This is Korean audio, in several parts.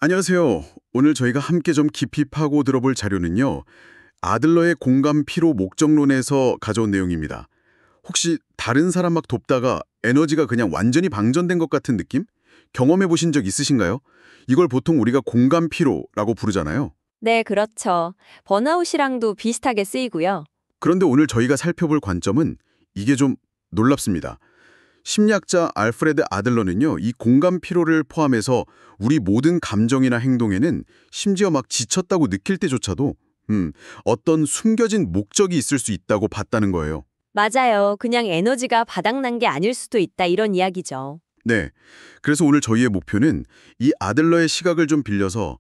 안녕하세요. 오늘 저희가 함께 좀 깊이 파고 들어볼 자료는요. 아들러의 공감 피로 목적론에서 가져온 내용입니다. 혹시 다른 사람 막 돕다가 에너지가 그냥 완전히 방전된 것 같은 느낌? 경험해 보신 적 있으신가요? 이걸 보통 우리가 공감 피로라고 부르잖아요. 네, 그렇죠. 번아웃이랑도 비슷하게 쓰이고요. 그런데 오늘 저희가 살펴볼 관점은 이게 좀 놀랍습니다. 심리학자 알프레드 아들러는요, 이 공감 피로를 포함해서 우리 모든 감정이나 행동에는 심지어 막 지쳤다고 느낄 때조차도 어떤 숨겨진 목적이 있을 수 있다고 봤다는 거예요. 맞아요. 그냥 에너지가 바닥난 게 아닐 수도 있다 이런 이야기죠. 네. 그래서 오늘 저희의 목표는 이 아들러의 시각을 좀 빌려서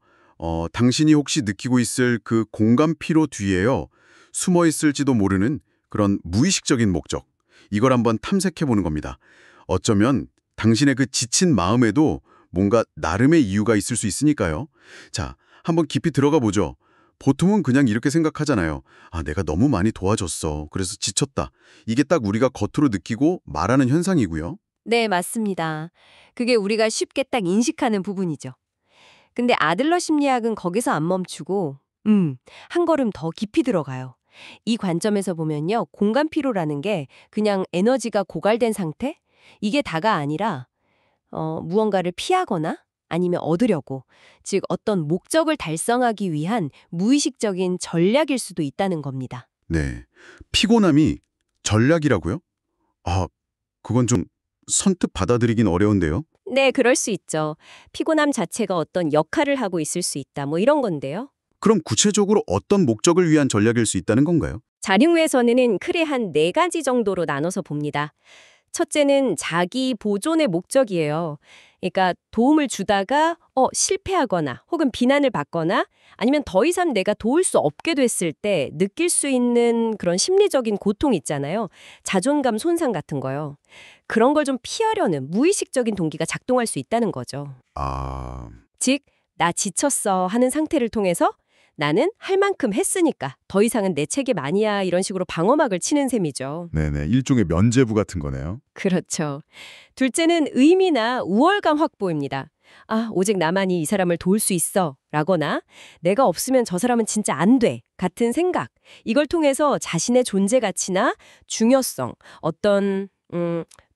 당신이 혹시 느끼고 있을 그 공감 피로 뒤에요, 숨어 있을지도 모르는 그런 무의식적인 목적, 이걸 한번 탐색해 보는 겁니다. 어쩌면 당신의 그 지친 마음에도 뭔가 나름의 이유가 있을 수 있으니까요. 자, 한번 깊이 들어가 보죠. 보통은 그냥 이렇게 생각하잖아요. 아, 내가 너무 많이 도와줬어. 그래서 지쳤다. 이게 딱 우리가 겉으로 느끼고 말하는 현상이고요. 네, 맞습니다. 그게 우리가 쉽게 딱 인식하는 부분이죠. 근데 아들러 심리학은 거기서 안 멈추고, 한 걸음 더 깊이 들어가요. 이 관점에서 보면요, 공간 피로라는 게 그냥 에너지가 고갈된 상태? 이게 다가 아니라, 무언가를 피하거나 아니면 얻으려고, 즉 어떤 목적을 달성하기 위한 무의식적인 전략일 수도 있다는 겁니다. 네. 피곤함이 전략이라고요? 아, 그건 좀 선뜻 받아들이긴 어려운데요. 네, 그럴 수 있죠. 피곤함 자체가 어떤 역할을 하고 있을 수 있다, 뭐 이런 건데요. 그럼 구체적으로 어떤 목적을 위한 전략일 수 있다는 건가요? 자료에서는 크게 한 네 가지 정도로 나눠서 봅니다. 첫째는 자기 보존의 목적이에요. 그러니까 도움을 주다가 실패하거나 혹은 비난을 받거나 아니면 더 이상 내가 도울 수 없게 됐을 때 느낄 수 있는 그런 심리적인 고통 있잖아요. 자존감 손상 같은 거요. 그런 걸 좀 피하려는 무의식적인 동기가 작동할 수 있다는 거죠. 아, 즉, 나 지쳤어 하는 상태를 통해서 나는 할 만큼 했으니까 더 이상은 내 책임 아니야 이런 식으로 방어막을 치는 셈이죠. 네네. 일종의 면죄부 같은 거네요. 그렇죠. 둘째는 의미나 우월감 확보입니다. 아, 오직 나만이 이 사람을 도울 수 있어 라거나 내가 없으면 저 사람은 진짜 안 돼 같은 생각. 이걸 통해서 자신의 존재 가치나 중요성, 어떤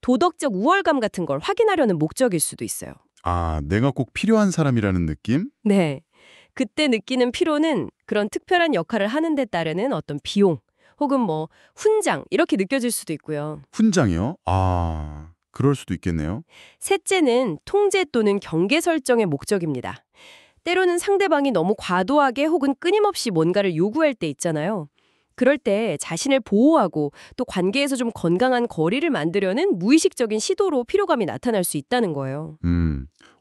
도덕적 우월감 같은 걸 확인하려는 목적일 수도 있어요. 아, 내가 꼭 필요한 사람이라는 느낌? 네. 그때 느끼는 피로는 그런 특별한 역할을 하는 데 따르는 어떤 비용 혹은 뭐 훈장 이렇게 느껴질 수도 있고요. 훈장이요? 아, 그럴 수도 있겠네요. 셋째는 통제 또는 경계 설정의 목적입니다. 때로는 상대방이 너무 과도하게 혹은 끊임없이 뭔가를 요구할 때 있잖아요. 그럴 때 자신을 보호하고 또 관계에서 좀 건강한 거리를 만들려는 무의식적인 시도로 피로감이 나타날 수 있다는 거예요.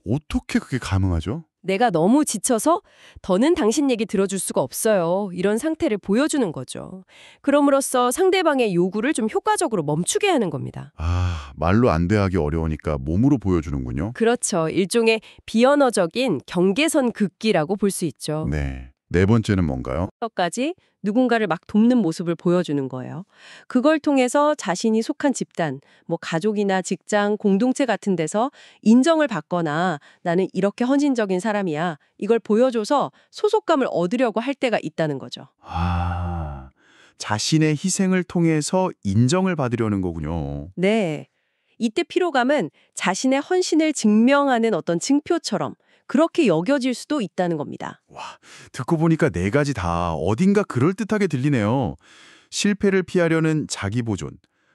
어떻게 그게 가능하죠? 내가 너무 지쳐서 더는 당신 얘기 들어줄 수가 없어요. 이런 상태를 보여주는 거죠. 그럼으로써 상대방의 요구를 좀 효과적으로 멈추게 하는 겁니다. 아, 말로 안대하기 어려우니까 몸으로 보여주는군요. 그렇죠. 일종의 비언어적인 경계선 긋기라고 볼 수 있죠. 네. 네 번째는 뭔가요? 까지 누군가를 막 돕는 모습을 보여주는 거예요. 그걸 통해서 자신이 속한 집단, 뭐 가족이나 직장, 공동체 같은 데서 인정을 받거나 나는 이렇게 헌신적인 사람이야. 이걸 보여줘서 소속감을 얻으려고 할 때가 있다는 거죠. 아, 자신의 희생을 통해서 인정을 받으려는 거군요. 네. 이때 피로감은 자신의 헌신을 증명하는 어떤 증표처럼 그렇게 여겨질 수도 있다는 겁니다. 와, 듣고 보니까 네 가지 다 어딘가 그럴듯하게 들리네요. 실패를 피하려는 자기 보존,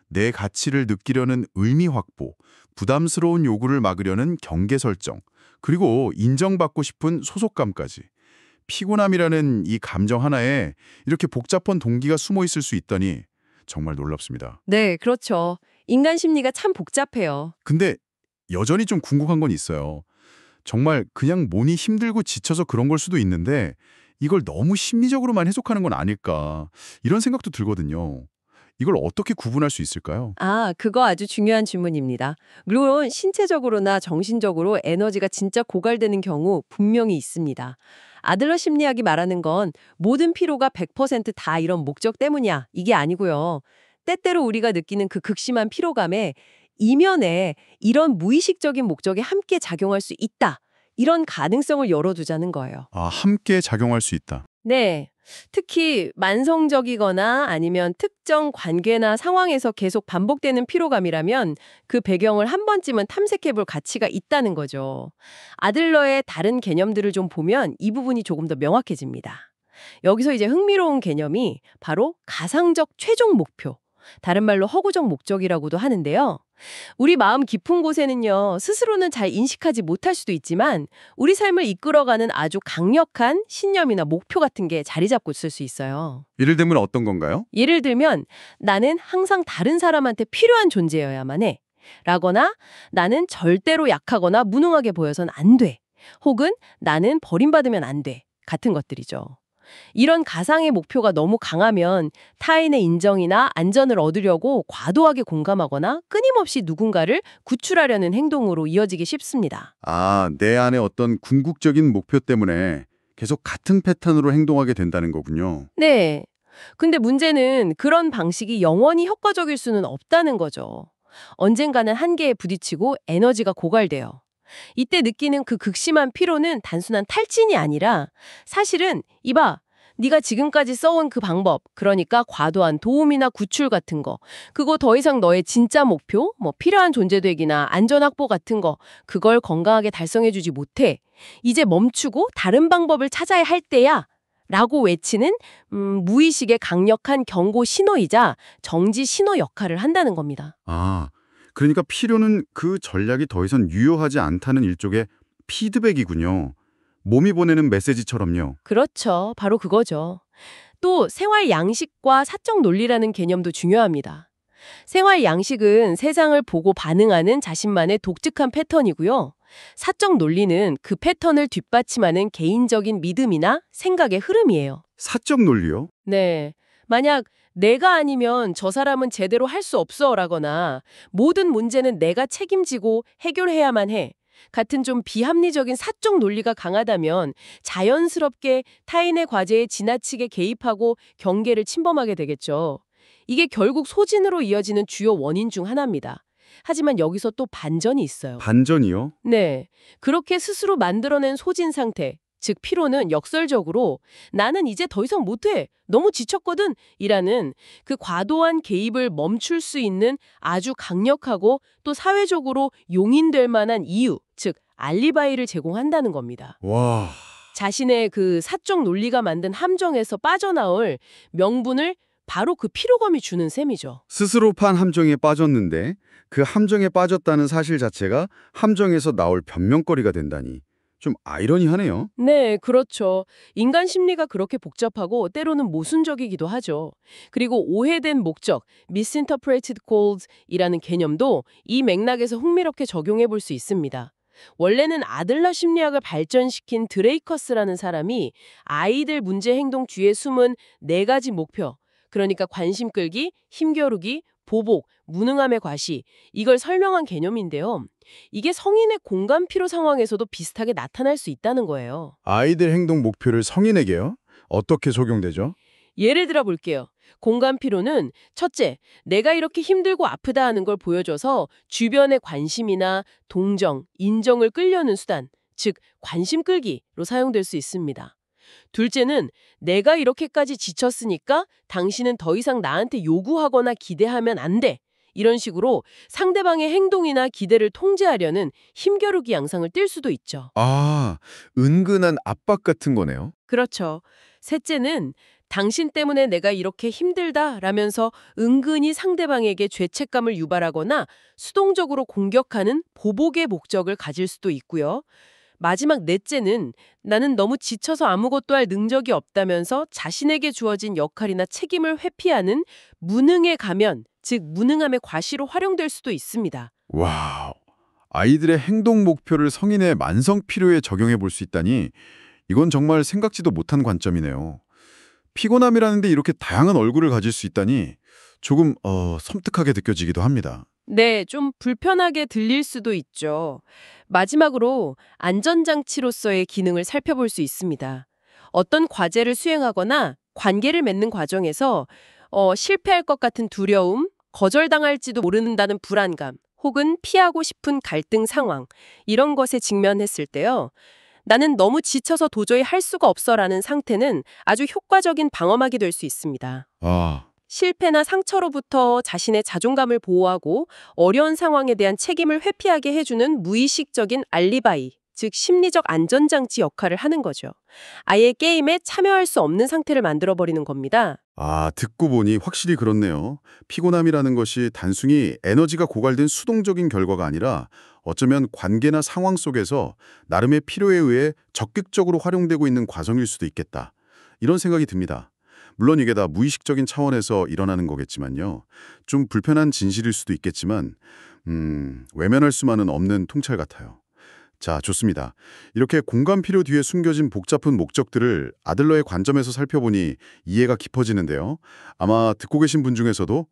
내 가치를 느끼려는 의미 확보, 부담스러운 요구를 막으려는 경계 설정, 그리고 인정받고 싶은 소속감까지. 피곤함이라는 이 감정 하나에 이렇게 복잡한 동기가 숨어 있을 수 있다니 정말 놀랍습니다. 네, 그렇죠. 인간 심리가 참 복잡해요. 근데 여전히 좀 궁금한 건 있어요. 정말 그냥 몸이 힘들고 지쳐서 그런 걸 수도 있는데 이걸 너무 심리적으로만 해석하는 건 아닐까 이런 생각도 들거든요. 이걸 어떻게 구분할 수 있을까요? 아, 그거 아주 중요한 질문입니다. 물론 신체적으로나 정신적으로 에너지가 진짜 고갈되는 경우 분명히 있습니다. 아들러 심리학이 말하는 건 모든 피로가 100%다 이런 목적 때문이야. 이게 아니고요. 때때로 우리가 느끼는 그 극심한 피로감에 이면에 이런 무의식적인 목적이 함께 작용할 수 있다. 이런 가능성을 열어두자는 거예요. 아, 함께 작용할 수 있다. 네. 특히 만성적이거나 아니면 특정 관계나 상황에서 계속 반복되는 피로감이라면 그 배경을 한 번쯤은 탐색해 볼 가치가 있다는 거죠. 아들러의 다른 개념들을 좀 보면 이 부분이 조금 더 명확해집니다. 여기서 이제 흥미로운 개념이 바로 가상적 최종 목표, 다른 말로 허구적 목적이라고도 하는데요. 우리 마음 깊은 곳에는요, 스스로는 잘 인식하지 못할 수도 있지만 우리 삶을 이끌어가는 아주 강력한 신념이나 목표 같은 게 자리 잡고 있을 수 있어요. 예를 들면 어떤 건가요? 예를 들면 나는 항상 다른 사람한테 필요한 존재여야만 해. 라거나 나는 절대로 약하거나 무능하게 보여선 안 돼. 혹은 나는 버림받으면 안 돼. 같은 것들이죠. 이런 가상의 목표가 너무 강하면 타인의 인정이나 안전을 얻으려고 과도하게 공감하거나 끊임없이 누군가를 구출하려는 행동으로 이어지기 쉽습니다. 아, 내 안에 어떤 궁극적인 목표 때문에 계속 같은 패턴으로 행동하게 된다는 거군요. 네. 근데 문제는 그런 방식이 영원히 효과적일 수는 없다는 거죠. 언젠가는 한계에 부딪히고 에너지가 고갈돼요. 이때 느끼는 그 극심한 피로는 단순한 탈진이 아니라 사실은 이봐, 네가 지금까지 써온 그 방법, 그러니까 과도한 도움이나 구출 같은 거, 그거 더 이상 너의 진짜 목표, 뭐 필요한 존재되기나 안전 확보 같은 거, 그걸 건강하게 달성해주지 못해. 이제 멈추고 다른 방법을 찾아야 할 때야. 라고 외치는 무의식의 강력한 경고 신호이자 정지 신호 역할을 한다는 겁니다. 아, 그러니까 필요는 그 전략이 더 이상 유효하지 않다는 일종의 피드백이군요. 몸이 보내는 메시지처럼요. 그렇죠. 바로 그거죠. 또 생활 양식과 사적 논리라는 개념도 중요합니다. 생활 양식은 세상을 보고 반응하는 자신만의 독특한 패턴이고요. 사적 논리는 그 패턴을 뒷받침하는 개인적인 믿음이나 생각의 흐름이에요. 사적 논리요? 네. 만약 내가 아니면 저 사람은 제대로 할 수 없어라거나 모든 문제는 내가 책임지고 해결해야만 해. 같은 좀 비합리적인 사적 논리가 강하다면 자연스럽게 타인의 과제에 지나치게 개입하고 경계를 침범하게 되겠죠. 이게 결국 소진으로 이어지는 주요 원인 중 하나입니다. 하지만 여기서 또 반전이 있어요. 반전이요? 네. 그렇게 스스로 만들어낸 소진 상태, 즉 피로는 역설적으로 나는 이제 더 이상 못해. 너무 지쳤거든. 이라는 그 과도한 개입을 멈출 수 있는 아주 강력하고 또 사회적으로 용인될 만한 이유, 즉 알리바이를 제공한다는 겁니다. 와, 자신의 그 사적 논리가 만든 함정에서 빠져나올 명분을 바로 그 피로감이 주는 셈이죠. 스스로 판 함정에 빠졌는데 그 함정에 빠졌다는 사실 자체가 함정에서 나올 변명거리가 된다니. 좀 아이러니하네요. 네, 그렇죠. 인간 심리가 그렇게 복잡하고 때로는 모순적이기도 하죠. 그리고 오해된 목적, misinterpreted goals이라는 개념도 이 맥락에서 흥미롭게 적용해 볼 수 있습니다. 원래는 아들러 심리학을 발전시킨 드레이커스라는 사람이 아이들 문제 행동 뒤에 숨은 네 가지 목표, 그러니까 관심 끌기, 힘겨루기, 보복, 무능함의 과시, 이걸 설명한 개념인데요. 이게 성인의 공감 피로 상황에서도 비슷하게 나타날 수 있다는 거예요. 아이들 행동 목표를 성인에게요? 어떻게 적용되죠? 예를 들어 볼게요. 공감 피로는 첫째, 내가 이렇게 힘들고 아프다 하는 걸 보여줘서 주변의 관심이나 동정, 인정을 끌려는 수단, 즉 관심 끌기로 사용될 수 있습니다. 둘째는 내가 이렇게까지 지쳤으니까 당신은 더 이상 나한테 요구하거나 기대하면 안 돼. 이런 식으로 상대방의 행동이나 기대를 통제하려는 힘겨루기 양상을 띨 수도 있죠. 아, 은근한 압박 같은 거네요. 그렇죠. 셋째는 당신 때문에 내가 이렇게 힘들다라면서 은근히 상대방에게 죄책감을 유발하거나 수동적으로 공격하는 보복의 목적을 가질 수도 있고요. 마지막 넷째는 나는 너무 지쳐서 아무것도 할 능력이 없다면서 자신에게 주어진 역할이나 책임을 회피하는 무능의 가면, 즉 무능함의 과시로 활용될 수도 있습니다. 와우. 아이들의 행동 목표를 성인의 만성 피로에 적용해 볼 수 있다니 이건 정말 생각지도 못한 관점이네요. 피곤함이라는데 이렇게 다양한 얼굴을 가질 수 있다니 조금 섬뜩하게 느껴지기도 합니다. 네, 좀 불편하게 들릴 수도 있죠. 마지막으로 안전장치로서의 기능을 살펴볼 수 있습니다. 어떤 과제를 수행하거나 관계를 맺는 과정에서 실패할 것 같은 두려움, 거절당할지도 모른다는 불안감, 혹은 피하고 싶은 갈등 상황, 이런 것에 직면했을 때요. 나는 너무 지쳐서 도저히 할 수가 없어라는 상태는 아주 효과적인 방어막이 될 수 있습니다. 아, 실패나 상처로부터 자신의 자존감을 보호하고 어려운 상황에 대한 책임을 회피하게 해주는 무의식적인 알리바이, 즉 심리적 안전장치 역할을 하는 거죠. 아예 게임에 참여할 수 없는 상태를 만들어버리는 겁니다. 듣고 보니 확실히 그렇네요. 피곤함이라는 것이 단순히 에너지가 고갈된 수동적인 결과가 아니라 어쩌면 관계나 상황 속에서 나름의 필요에 의해 적극적으로 활용되고 있는 과정일 수도 있겠다. 이런 생각이 듭니다. 물론 이게 다 무의식적인 차원에서 일어나는 거겠지만요. 좀 불편한 진실일 수도 있겠지만 외면할 수만은 없는 통찰 같아요. 자, 좋습니다. 이렇게 공감 필요 뒤에 숨겨진 복잡한 목적들을 아들러의 관점에서 살펴보니 이해가 깊어지는데요. 아마 듣고 계신 분 중에서도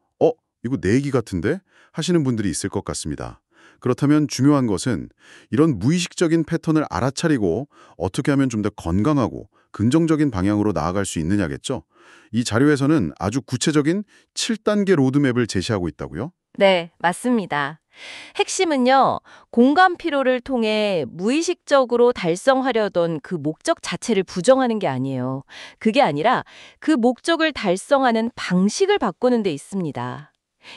이거 내 얘기 같은데? 하시는 분들이 있을 것 같습니다. 그렇다면 중요한 것은 이런 무의식적인 패턴을 알아차리고 어떻게 하면 좀 더 건강하고 긍정적인 방향으로 나아갈 수 있느냐겠죠? 이 자료에서는 아주 구체적인 7단계 로드맵을 제시하고 있다고요? 네, 맞습니다. 핵심은요, 공감 피로를 통해 무의식적으로 달성하려던 그 목적 자체를 부정하는 게 아니에요. 그게 아니라 그 목적을 달성하는 방식을 바꾸는 데 있습니다.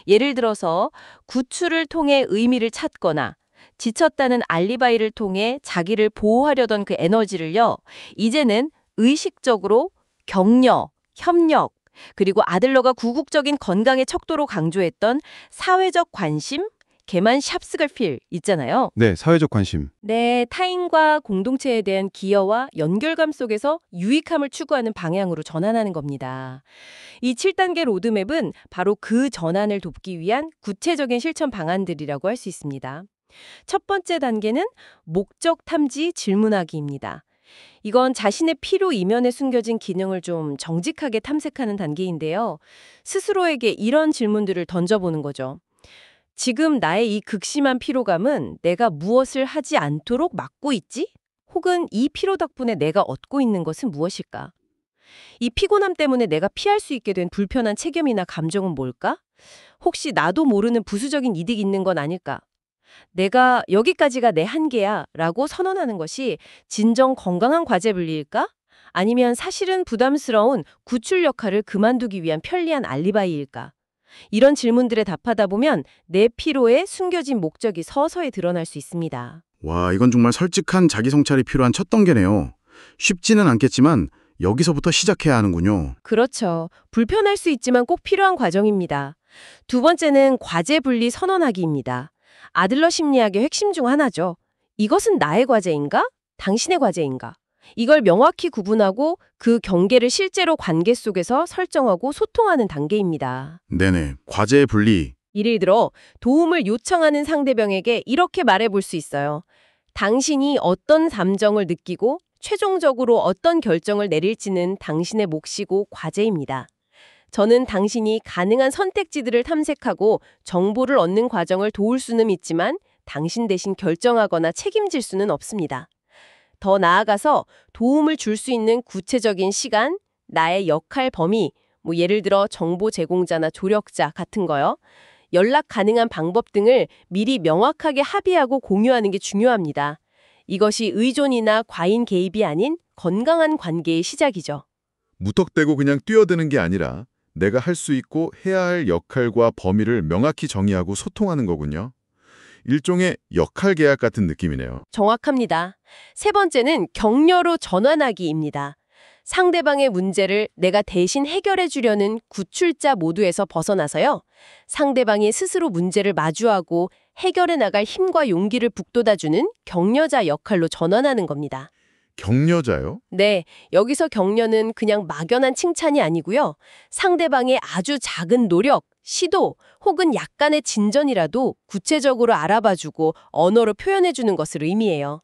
예를 들어서 구출을 통해 의미를 찾거나 지쳤다는 알리바이를 통해 자기를 보호하려던 그 에너지를요, 이제는 의식적으로 격려, 협력, 그리고 아들러가 궁극적인 건강의 척도로 강조했던 사회적 관심, 개만샵스걸필 있잖아요. 네, 사회적 관심. 네, 타인과 공동체에 대한 기여와 연결감 속에서 유익함을 추구하는 방향으로 전환하는 겁니다. 이 7단계 로드맵은 바로 그 전환을 돕기 위한 구체적인 실천 방안들이라고 할 수 있습니다. 첫 번째 단계는 목적 탐지 질문하기입니다. 이건 자신의 필요 이면에 숨겨진 기능을 좀 정직하게 탐색하는 단계인데요. 스스로에게 이런 질문들을 던져보는 거죠. 지금 나의 이 극심한 피로감은 내가 무엇을 하지 않도록 막고 있지? 혹은 이 피로 덕분에 내가 얻고 있는 것은 무엇일까? 이 피곤함 때문에 내가 피할 수 있게 된 불편한 체념이나 감정은 뭘까? 혹시 나도 모르는 부수적인 이득이 있는 건 아닐까? 내가 여기까지가 내 한계야 라고 선언하는 것이 진정 건강한 과제 분리일까? 아니면 사실은 부담스러운 구출 역할을 그만두기 위한 편리한 알리바이일까? 이런 질문들에 답하다 보면 내 피로에 숨겨진 목적이 서서히 드러날 수 있습니다. 와, 이건 정말 솔직한 자기 성찰이 필요한 첫 단계네요. 쉽지는 않겠지만 여기서부터 시작해야 하는군요. 그렇죠. 불편할 수 있지만 꼭 필요한 과정입니다. 두 번째는 과제 분리 선언하기입니다. 아들러 심리학의 핵심 중 하나죠. 이것은 나의 과제인가? 당신의 과제인가? 이걸 명확히 구분하고 그 경계를 실제로 관계 속에서 설정하고 소통하는 단계입니다. 네네, 과제 분리. 예를 들어 도움을 요청하는 상대방에게 이렇게 말해볼 수 있어요. 당신이 어떤 감정을 느끼고 최종적으로 어떤 결정을 내릴지는 당신의 몫이고 과제입니다. 저는 당신이 가능한 선택지들을 탐색하고 정보를 얻는 과정을 도울 수는 있지만 당신 대신 결정하거나 책임질 수는 없습니다. 더 나아가서 도움을 줄 수 있는 구체적인 시간, 나의 역할 범위, 예를 들어 정보 제공자나 조력자 같은 거요. 연락 가능한 방법 등을 미리 명확하게 합의하고 공유하는 게 중요합니다. 이것이 의존이나 과잉 개입이 아닌 건강한 관계의 시작이죠. 무턱대고 그냥 뛰어드는 게 아니라 내가 할 수 있고 해야 할 역할과 범위를 명확히 정의하고 소통하는 거군요. 일종의 역할 계약 같은 느낌이네요. 정확합니다. 세 번째는 격려로 전환하기입니다. 상대방의 문제를 내가 대신 해결해 주려는 구출자 모드에서 벗어나서요. 상대방이 스스로 문제를 마주하고 해결해 나갈 힘과 용기를 북돋아주는 격려자 역할로 전환하는 겁니다. 격려자요? 네, 여기서 격려는 그냥 막연한 칭찬이 아니고요. 상대방의 아주 작은 노력, 시도 혹은 약간의 진전이라도 구체적으로 알아봐주고 언어로 표현해주는 것을 의미해요.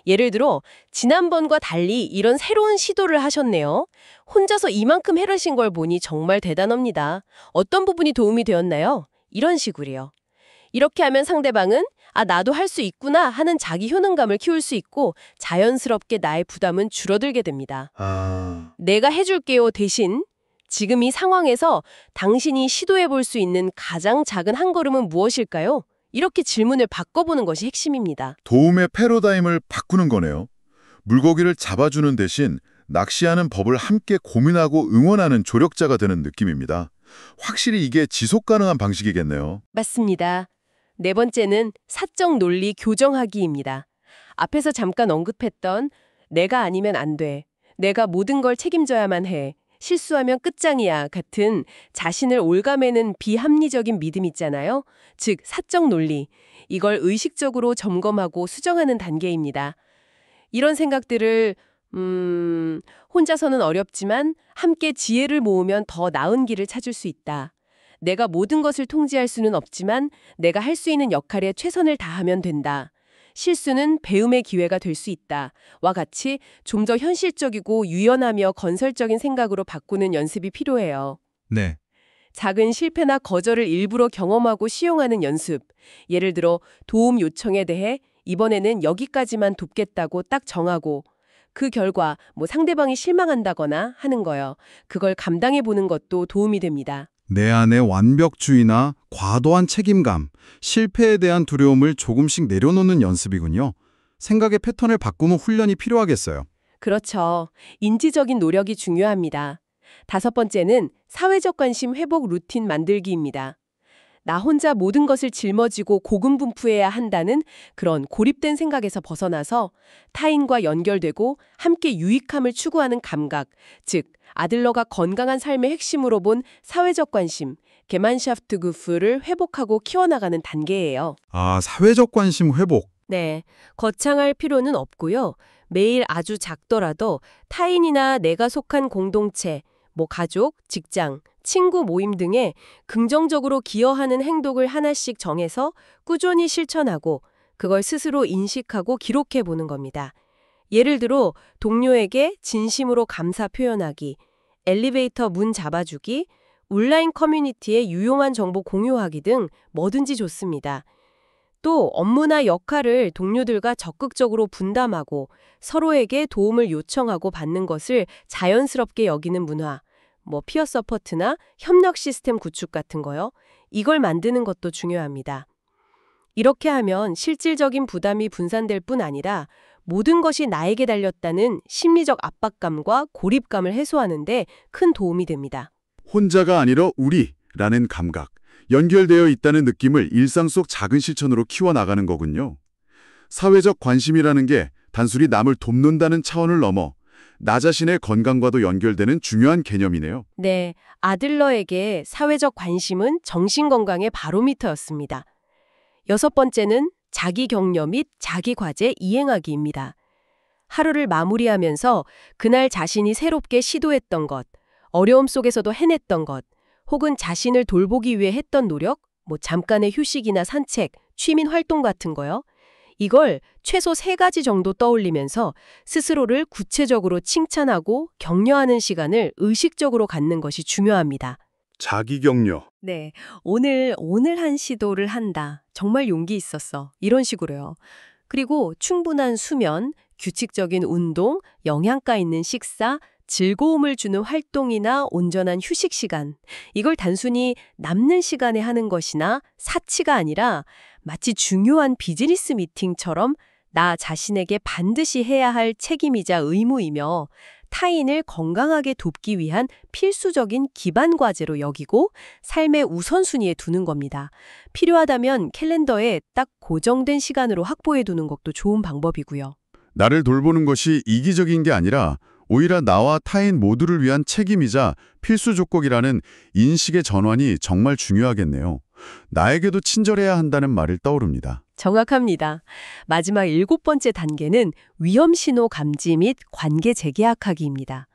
예를 들어 지난번과 달리 이런 새로운 시도를 하셨네요. 혼자서 이만큼 해내신 걸 보니 정말 대단합니다. 어떤 부분이 도움이 되었나요? 이런 식으로요. 이렇게 하면 상대방은 나도 할 수 있구나 하는 자기 효능감을 키울 수 있고 자연스럽게 나의 부담은 줄어들게 됩니다. 내가 해줄게요 대신 지금 이 상황에서 당신이 시도해 볼 수 있는 가장 작은 한 걸음은 무엇일까요? 이렇게 질문을 바꿔보는 것이 핵심입니다. 도움의 패러다임을 바꾸는 거네요. 물고기를 잡아주는 대신 낚시하는 법을 함께 고민하고 응원하는 조력자가 되는 느낌입니다. 확실히 이게 지속 가능한 방식이겠네요. 맞습니다. 네 번째는 사적 논리 교정하기입니다. 앞에서 잠깐 언급했던 내가 아니면 안 돼, 내가 모든 걸 책임져야만 해, 실수하면 끝장이야 같은 자신을 올가매는 비합리적인 믿음 있잖아요. 즉 사적 논리. 이걸 의식적으로 점검하고 수정하는 단계입니다. 이런 생각들을 혼자서는 어렵지만 함께 지혜를 모으면 더 나은 길을 찾을 수 있다. 내가 모든 것을 통제할 수는 없지만 내가 할 수 있는 역할에 최선을 다하면 된다. 실수는 배움의 기회가 될 수 있다. 와 같이 좀 더 현실적이고 유연하며 건설적인 생각으로 바꾸는 연습이 필요해요. 네. 작은 실패나 거절을 일부러 경험하고 시용하는 연습. 예를 들어 도움 요청에 대해 이번에는 여기까지만 돕겠다고 딱 정하고 그 결과 상대방이 실망한다거나 하는 거요. 그걸 감당해 보는 것도 도움이 됩니다. 내 안의 완벽주의나 과도한 책임감, 실패에 대한 두려움을 조금씩 내려놓는 연습이군요. 생각의 패턴을 바꾸는 훈련이 필요하겠어요. 그렇죠. 인지적인 노력이 중요합니다. 다섯 번째는 사회적 관심 회복 루틴 만들기입니다. 나 혼자 모든 것을 짊어지고 고군분투해야 한다는 그런 고립된 생각에서 벗어나서 타인과 연결되고 함께 유익함을 추구하는 감각, 즉 아들러가 건강한 삶의 핵심으로 본 사회적 관심, 게만샤프트구프를 회복하고 키워나가는 단계예요. 아, 사회적 관심 회복. 네, 거창할 필요는 없고요. 매일 아주 작더라도 타인이나 내가 속한 공동체, 가족, 직장, 친구 모임 등에 긍정적으로 기여하는 행동을 하나씩 정해서 꾸준히 실천하고 그걸 스스로 인식하고 기록해 보는 겁니다. 예를 들어 동료에게 진심으로 감사 표현하기, 엘리베이터 문 잡아주기, 온라인 커뮤니티에 유용한 정보 공유하기 등 뭐든지 좋습니다. 또 업무나 역할을 동료들과 적극적으로 분담하고 서로에게 도움을 요청하고 받는 것을 자연스럽게 여기는 문화, 피어 서포트나 협력 시스템 구축 같은 거요. 이걸 만드는 것도 중요합니다. 이렇게 하면 실질적인 부담이 분산될 뿐 아니라 모든 것이 나에게 달렸다는 심리적 압박감과 고립감을 해소하는 데 큰 도움이 됩니다. 혼자가 아니라 우리라는 감각, 연결되어 있다는 느낌을 일상 속 작은 실천으로 키워나가는 거군요. 사회적 관심이라는 게 단순히 남을 돕는다는 차원을 넘어 나 자신의 건강과도 연결되는 중요한 개념이네요. 네, 아들러에게 사회적 관심은 정신건강의 바로미터였습니다. 여섯 번째는 자기 격려 및 자기 과제 이행하기입니다. 하루를 마무리하면서 그날 자신이 새롭게 시도했던 것, 어려움 속에서도 해냈던 것, 혹은 자신을 돌보기 위해 했던 노력, 잠깐의 휴식이나 산책, 취미 활동 같은 거요. 이걸 최소 3가지 정도 떠올리면서 스스로를 구체적으로 칭찬하고 격려하는 시간을 의식적으로 갖는 것이 중요합니다. 자기 격려. 네, 오늘 한 시도를 한다. 정말 용기 있었어. 이런 식으로요. 그리고 충분한 수면, 규칙적인 운동, 영양가 있는 식사, 즐거움을 주는 활동이나 온전한 휴식 시간. 이걸 단순히 남는 시간에 하는 것이나 사치가 아니라 마치 중요한 비즈니스 미팅처럼 나 자신에게 반드시 해야 할 책임이자 의무이며 타인을 건강하게 돕기 위한 필수적인 기반 과제로 여기고 삶의 우선순위에 두는 겁니다. 필요하다면 캘린더에 딱 고정된 시간으로 확보해 두는 것도 좋은 방법이고요. 나를 돌보는 것이 이기적인 게 아니라 오히려 나와 타인 모두를 위한 책임이자 필수 조건이라는 인식의 전환이 정말 중요하겠네요. 나에게도 친절해야 한다는 말을 떠오릅니다. 정확합니다. 마지막 7번째 단계는 위험 신호 감지 및 관계 재계약하기입니다.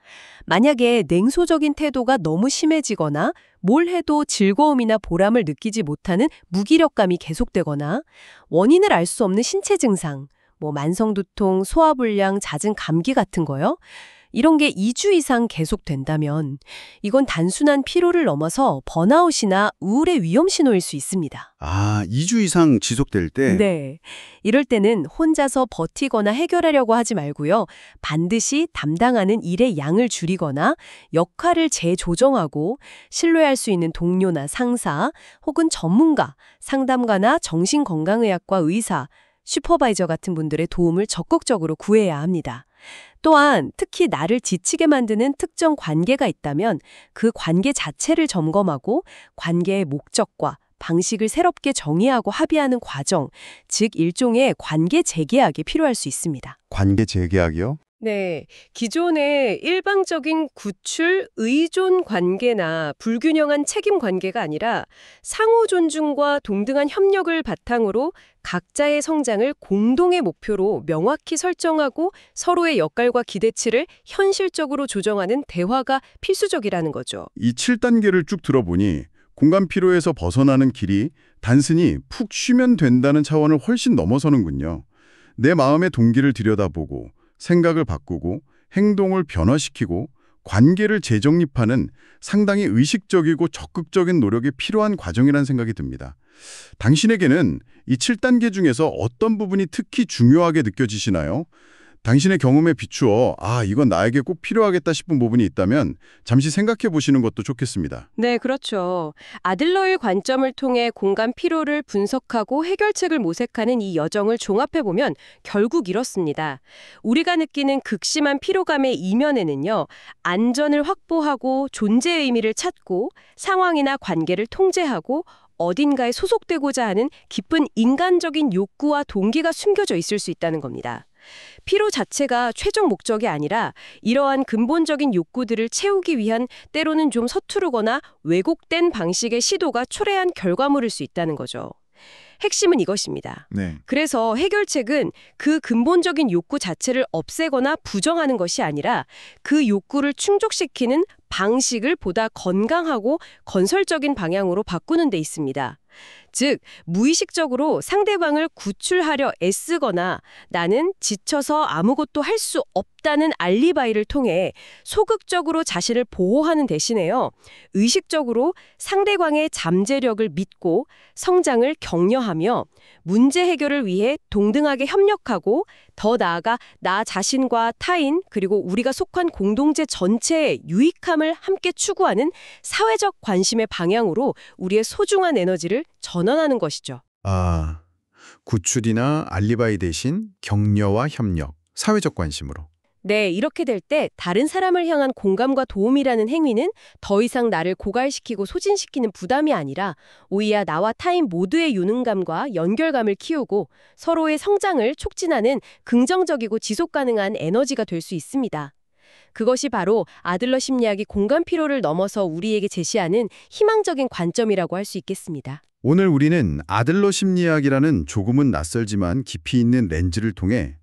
만약에 냉소적인 태도가 너무 심해지거나 뭘 해도 즐거움이나 보람을 느끼지 못하는 무기력감이 계속되거나 원인을 알 수 없는 신체 증상, 만성두통, 소화불량, 잦은 감기 같은 거요. 이런 게 2주 이상 계속된다면 이건 단순한 피로를 넘어서 번아웃이나 우울의 위험 신호일 수 있습니다. 아, 2주 이상 지속될 때? 네. 이럴 때는 혼자서 버티거나 해결하려고 하지 말고요. 반드시 담당하는 일의 양을 줄이거나 역할을 재조정하고 신뢰할 수 있는 동료나 상사 혹은 전문가, 상담가나 정신건강의학과 의사, 슈퍼바이저 같은 분들의 도움을 적극적으로 구해야 합니다. 또한 특히 나를 지치게 만드는 특정 관계가 있다면 그 관계 자체를 점검하고 관계의 목적과 방식을 새롭게 정의하고 합의하는 과정, 즉 일종의 관계 재계약이 필요할 수 있습니다. 관계 재계약이요? 네, 기존의 일방적인 구출, 의존 관계나 불균형한 책임 관계가 아니라 상호 존중과 동등한 협력을 바탕으로 각자의 성장을 공동의 목표로 명확히 설정하고 서로의 역할과 기대치를 현실적으로 조정하는 대화가 필수적이라는 거죠. 이 7단계를 쭉 들어보니 공간 피로에서 벗어나는 길이 단순히 푹 쉬면 된다는 차원을 훨씬 넘어서는군요. 내 마음의 동기를 들여다보고 생각을 바꾸고 행동을 변화시키고 관계를 재정립하는 상당히 의식적이고 적극적인 노력이 필요한 과정이라는 생각이 듭니다. 당신에게는 이 7단계 중에서 어떤 부분이 특히 중요하게 느껴지시나요? 당신의 경험에 비추어 이건 나에게 꼭 필요하겠다 싶은 부분이 있다면 잠시 생각해 보시는 것도 좋겠습니다. 네, 그렇죠. 아들러의 관점을 통해 공간 피로를 분석하고 해결책을 모색하는 이 여정을 종합해보면 결국 이렇습니다. 우리가 느끼는 극심한 피로감의 이면에는요, 안전을 확보하고 존재의 의미를 찾고 상황이나 관계를 통제하고 어딘가에 소속되고자 하는 깊은 인간적인 욕구와 동기가 숨겨져 있을 수 있다는 겁니다. 피로 자체가 최종 목적이 아니라 이러한 근본적인 욕구들을 채우기 위한 때로는 좀 서투르거나 왜곡된 방식의 시도가 초래한 결과물일 수 있다는 거죠. 핵심은 이것입니다. 네. 그래서 해결책은 그 근본적인 욕구 자체를 없애거나 부정하는 것이 아니라 그 욕구를 충족시키는 방식을 보다 건강하고 건설적인 방향으로 바꾸는 데 있습니다. 즉, 무의식적으로 상대방을 구출하려 애쓰거나 나는 지쳐서 아무것도 할 수 없다는 알리바이를 통해 소극적으로 자신을 보호하는 대신에요. 의식적으로 상대방의 잠재력을 믿고 성장을 격려하며 문제 해결을 위해 동등하게 협력하고 더 나아가 나 자신과 타인 그리고 우리가 속한 공동체 전체의 유익함을 함께 추구하는 사회적 관심의 방향으로 우리의 소중한 에너지를 전환하는 것이죠. 구출이나 알리바이 대신 격려와 협력, 사회적 관심으로. 네, 이렇게 될 때 다른 사람을 향한 공감과 도움이라는 행위는 더 이상 나를 고갈시키고 소진시키는 부담이 아니라 오히려 나와 타인 모두의 유능감과 연결감을 키우고 서로의 성장을 촉진하는 긍정적이고 지속 가능한 에너지가 될 수 있습니다. 그것이 바로 아들러 심리학이 공간 피로를 넘어서 우리에게 제시하는 희망적인 관점이라고 할 수 있겠습니다. 오늘 우리는 아들러 심리학이라는 조금은 낯설지만 깊이 있는 렌즈를 통해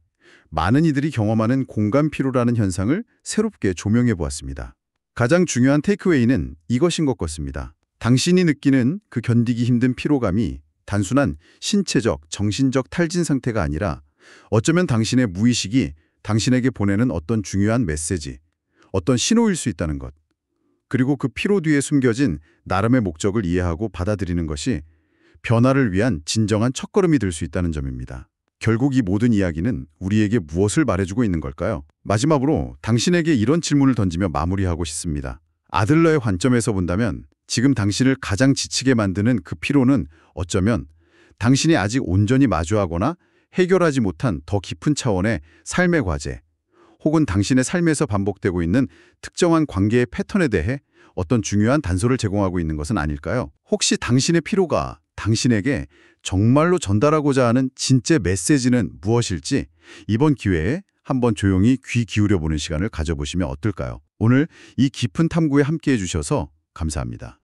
많은 이들이 경험하는 공간 피로라는 현상을 새롭게 조명해 보았습니다. 가장 중요한 테이크웨이는 이것인 것 같습니다. 당신이 느끼는 그 견디기 힘든 피로감이 단순한 신체적, 정신적 탈진 상태가 아니라 어쩌면 당신의 무의식이 당신에게 보내는 어떤 중요한 메시지, 어떤 신호일 수 있다는 것. 그리고 그 피로 뒤에 숨겨진 나름의 목적을 이해하고 받아들이는 것이 변화를 위한 진정한 첫걸음이 될 수 있다는 점입니다. 결국 이 모든 이야기는 우리에게 무엇을 말해주고 있는 걸까요? 마지막으로 당신에게 이런 질문을 던지며 마무리하고 싶습니다. 아들러의 관점에서 본다면 지금 당신을 가장 지치게 만드는 그 피로는 어쩌면 당신이 아직 온전히 마주하거나 해결하지 못한 더 깊은 차원의 삶의 과제, 혹은 당신의 삶에서 반복되고 있는 특정한 관계의 패턴에 대해 어떤 중요한 단서를 제공하고 있는 것은 아닐까요? 혹시 당신의 피로가 당신에게 정말로 전달하고자 하는 진짜 메시지는 무엇일지 이번 기회에 한번 조용히 귀 기울여보는 시간을 가져보시면 어떨까요? 오늘 이 깊은 탐구에 함께해 주셔서 감사합니다.